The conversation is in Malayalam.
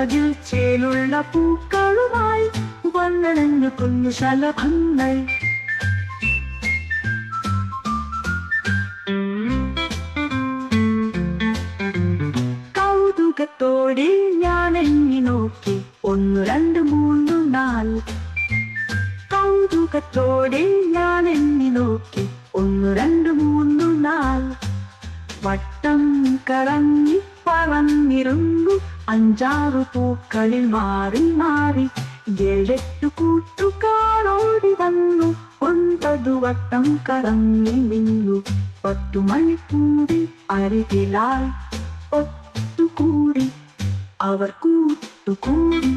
ചിറകിൽ ചേലുള്ള പൂക്കളുമായി വന്നണഞ്ഞു കുഞ്ഞു ശലഭങ്ങൾ. കൗതുകത്തോടെ ഞാൻ എണ്ണി നോക്കി, 1 2 3 4. കൗതുകത്തോടെ ഞാൻ എണ്ണി നോക്കി, 1 2 3 4. വട്ടം കറങ്ങി പറന്നിരുന്നു 5 6 പൂക്കളിൽ മാറി മാറി. 7 8 കൂട്ടുകാരോടി വന്നു, 9 വട്ടം കറങ്ങി നിന്നു. 10 മണിക്കൂടി അരികിലായി ഒത്തുകൂടി അവർ കൂട്ടുകൂടി.